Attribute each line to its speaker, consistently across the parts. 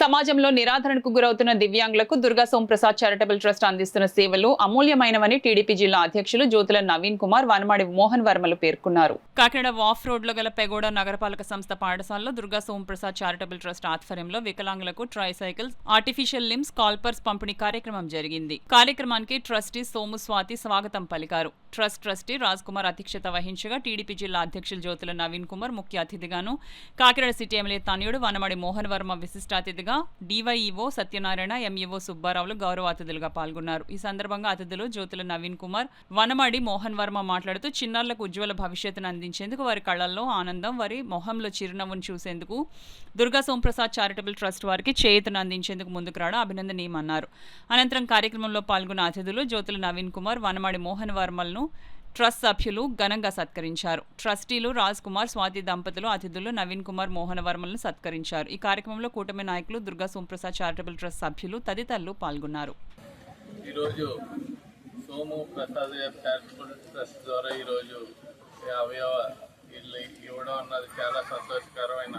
Speaker 1: సమాజంలో నిరాదరణకు గురవుతున్న దివ్యాంగులకు దుర్గా సోంప్రసాద్ చారిటబుల్ ట్రస్ట్ అందిస్తున్న సేవలు అమూల్యమైనవని టీడీపీ జిల్లా అధ్యక్షులు జ్యోతుల నవీన్ కుమార్, వనమాడి మోహన్ వర్మలు పేర్కొన్నారు. కాకినాడ వాఫ్ రోడ్ లో గల పెగోడ నగరపాలక సంస్థ పాఠశాలలో దుర్గా సోంప్రసాద్ చారిటబుల్ ట్రస్ట్ ఆధ్వర్యంలో వికలాంగులకు ట్రైసైకిల్స్, ఆర్టిఫిషియల్ లిమ్స్, కాల్పర్స్ పంపిణీ కార్యక్రమం జరిగింది. కార్యక్రమానికి ట్రస్టీ సోము స్వాతి స్వాగతం పలికారు. ట్రస్ట్ ట్రస్టీ రాజ్ కుమార్ అధ్యక్షత వహించగా టీడీపీ జిల్లా అధ్యక్షులు జ్యోతుల నవీన్ కుమార్ ముఖ్య అతిథిగాను, కాకినాడ సిటీ ఎమ్మెల్యే తనయుడు వనమాడి మోహన్ వర్మ విశిష్ట అతిథిగా, డివైఈఓ సత్యనారాయణ, ఎంఈఓ సుబ్బారావులు గౌరవ అతిథులుగా పాల్గొన్నారు. ఈ సందర్భంగా అతిథులు జ్యోతుల నవీన్ కుమార్, వనమాడి మోహన్ వర్మ మాట్లాడుతూ చిన్నారులకు ఉజ్వల భవిష్యత్తును అందించేందుకు, వారి కళ్లల్లో ఆనందం, వారి మొహంలో చిరునవ్వును చూసేందుకు దుర్గా సోంప్రసాద్ చారిటబుల్ ట్రస్ట్ వారికి చేయూతను అందించేందుకు ముందుకు రావడం అభినందనీయమన్నారు. అనంతరం కార్యక్రమంలో పాల్గొన్న అతిథులు జ్యోతుల నవీన్ కుమార్, వనమాడి మోహన్ వర్మలను ట్రస్ట్ సభ్యులు ఘనంగా సత్కరించారు. ట్రస్టీలు రాజ్ కుమార్, స్వాతి దంపతులు అతిథులు నవీన్ కుమార్, మోహన వర్మలను సత్కరించారు. ఈ కార్యక్రమంలో కూటమి నాయకులు, దుర్గా సోంప్రసాద్ చారిటబుల్ ట్రస్ట్ సభ్యులు తదితరులు పాల్గొన్నారు.
Speaker 2: ఈరోజు సోము ప్రసాద్ చారిటబుల్ ట్రస్ట్ ద్వారా ఈరోజు అవయవ ఇల్లు ఇవ్వడం అన్నది చాలా సంతోషకరమైన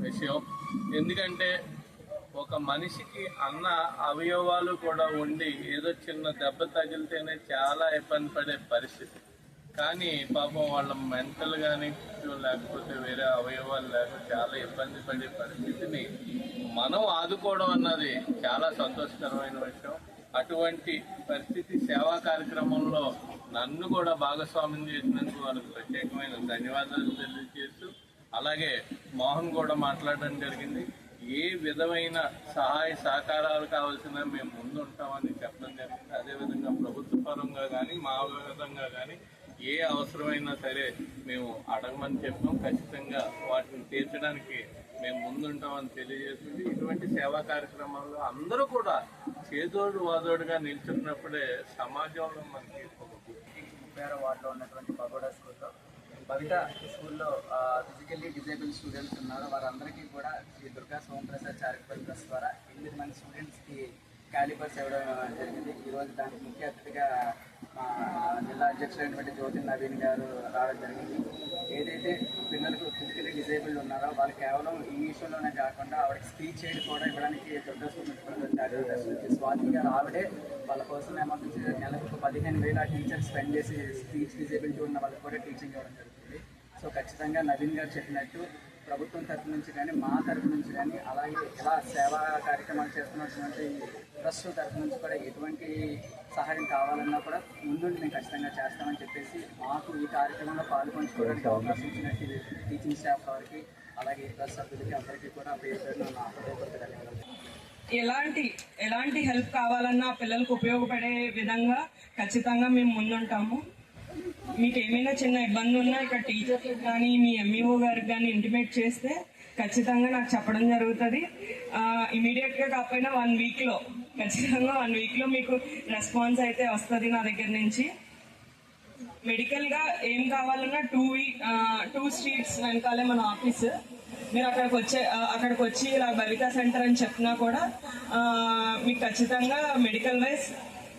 Speaker 2: విషయం. ఎందుకంటే ఒక మనిషికి అన్న అవయవాలు కూడా ఉండి ఏదో చిన్న దెబ్బ తగిలితేనే చాలా ఇబ్బంది పడే పరిస్థితి. కానీ పాపం వాళ్ళ మెంటల్ కానీ లేకపోతే వేరే అవయవాలు లేక చాలా ఇబ్బంది పడే పరిస్థితిని మనం ఆదుకోవడం అన్నది చాలా సంతోషకరమైన విషయం. అటువంటి పరిస్థితి సేవా కార్యక్రమంలో నన్ను కూడా భాగస్వామ్యం చేసినందుకు వాళ్ళకి ప్రత్యేకమైన ధన్యవాదాలు తెలియజేస్తూ, అలాగే మోహన్ కూడా మాట్లాడడం జరిగింది. ఏ విధమైన సహాయ సహకారాలు కావాల్సిన మేము ముందుంటామని చెప్పడం జరిగింది. అదేవిధంగా ప్రభుత్వ పరంగా కానీ మా విధంగా కానీ ఏ అవసరమైనా సరే మేము అడగమని చెప్పాం. ఖచ్చితంగా వాటిని తీర్చడానికి మేము ముందుంటామని తెలియజేస్తుంది. ఇటువంటి సేవా కార్యక్రమాల్లో అందరూ కూడా చేదోడు వాదోడుగా నిల్చున్నప్పుడే సమాజంలో మనకి
Speaker 3: వార్డులో ఉన్నటువంటి పగోడా స్కూల్లో బవిత స్కూల్లో ఫిజికల్లీ డిజేబుల్ స్టూడెంట్స్ ఉన్నారు. వారందరికీ కూడా శ్రీ దుర్గా సోంప్రసాద్ చారిటబుల్ ట్రస్ట్ ద్వారా 8 మంది స్టూడెంట్స్కి క్యాలిపర్స్ ఇవ్వడం జరిగింది. ఈరోజు దానికి ముఖ్య అతిథిగా మా జిల్లా అధ్యక్షులైనటువంటి జ్యోతి నవీన్ గారు రావడం జరిగింది. ఏదైతే పిల్లలకు ఫిజికల్లీ డిజేబుల్డ్ ఉన్నారో వాళ్ళు కేవలం ఇంగ్లీష్లోనే కాకుండా ఆవిడకి స్పీచ్ ఎయిడ్ కూడా ఇవ్వడానికి దుర్గా సోంప్రసాద్ చారిటబుల్ ట్రస్ట్ నుంచి స్వాతి గారు ఆవిడే వాళ్ళ కోసం ఏమంటుంది నెలకు 15,000 టీచర్స్ స్పెండ్ చేసి స్పీచ్ డిజేబిలిటీ ఉన్న వాళ్ళకి కూడా టీచింగ్ ఇవ్వడం జరుగుతుంది. సో ఖచ్చితంగా నవీన్ గారు చెప్పినట్టు ప్రభుత్వం తరఫు నుంచి కానీ మా తరఫు నుంచి కానీ అలాగే ఇలా సేవా కార్యక్రమాలు చేస్తున్నటువంటి ట్రస్ట్ తరఫు నుంచి కూడా ఎటువంటి సహాయం కావాలన్నా కూడా ముందుండి మేము ఖచ్చితంగా చేస్తామని చెప్పేసి మాకు ఈ కార్యక్రమంలో పాల్గొంచుకోవడానికి అవకాశం ఇచ్చినట్టు టీచింగ్ స్టాఫ్ వారికి అలాగే ట్రస్ట్ సభ్యులకి అందరికీ కూడా పేరు పేరున నా హృదయపూర్వక ధన్యవాదాలు.
Speaker 4: ఎలాంటి హెల్ప్ కావాలన్నా పిల్లలకు ఉపయోగపడే విధంగా ఖచ్చితంగా మేము ముందుంటాము. మీకు ఏమైనా చిన్న ఇబ్బంది ఉన్నా ఇక్కడ టీచర్లకు కానీ మీ ఎంఈఓ గారికి కానీ ఇంటిమేట్ చేస్తే ఖచ్చితంగా నాకు చెప్పడం జరుగుతుంది. ఇమీడియట్గా కాకపోయినా 1 వీక్లో ఖచ్చితంగా 1 వీక్లో మీకు రెస్పాన్స్ అయితే వస్తుంది నా దగ్గర నుంచి. మెడికల్గా ఏం కావాలన్నా 2 స్ట్రీట్స్ వెనకాలే మన ఆఫీసు. మీరు అక్కడికి వచ్చి ఇలా బవితా సెంటర్ అని చెప్పినా కూడా మీకు ఖచ్చితంగా మెడికల్ వైజ్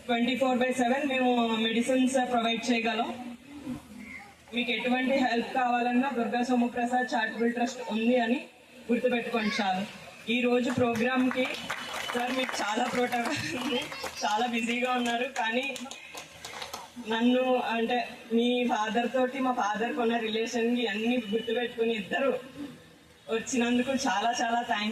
Speaker 4: 24/7 మేము మెడిసిన్స్ ప్రొవైడ్ చేయగలం. మీకు ఎటువంటి హెల్ప్ కావాలన్నా దుర్గా సోంప్రసాద్ చారిటబుల్ ట్రస్ట్ ఉంది అని గుర్తుపెట్టుకోండి చాలు. ఈరోజు ప్రోగ్రామ్కి సార్ మీకు చాలా ప్రోటోకాల్ ఉంది, చాలా బిజీగా ఉన్నారు. కానీ నన్ను అంటే మీ ఫాదర్ తోటి మా ఫాదర్కి ఉన్న రిలేషన్కి అన్నీ గుర్తుపెట్టుకుని ఇద్దరు వచ్చినందుకు చాలా థ్యాంక్ యూ.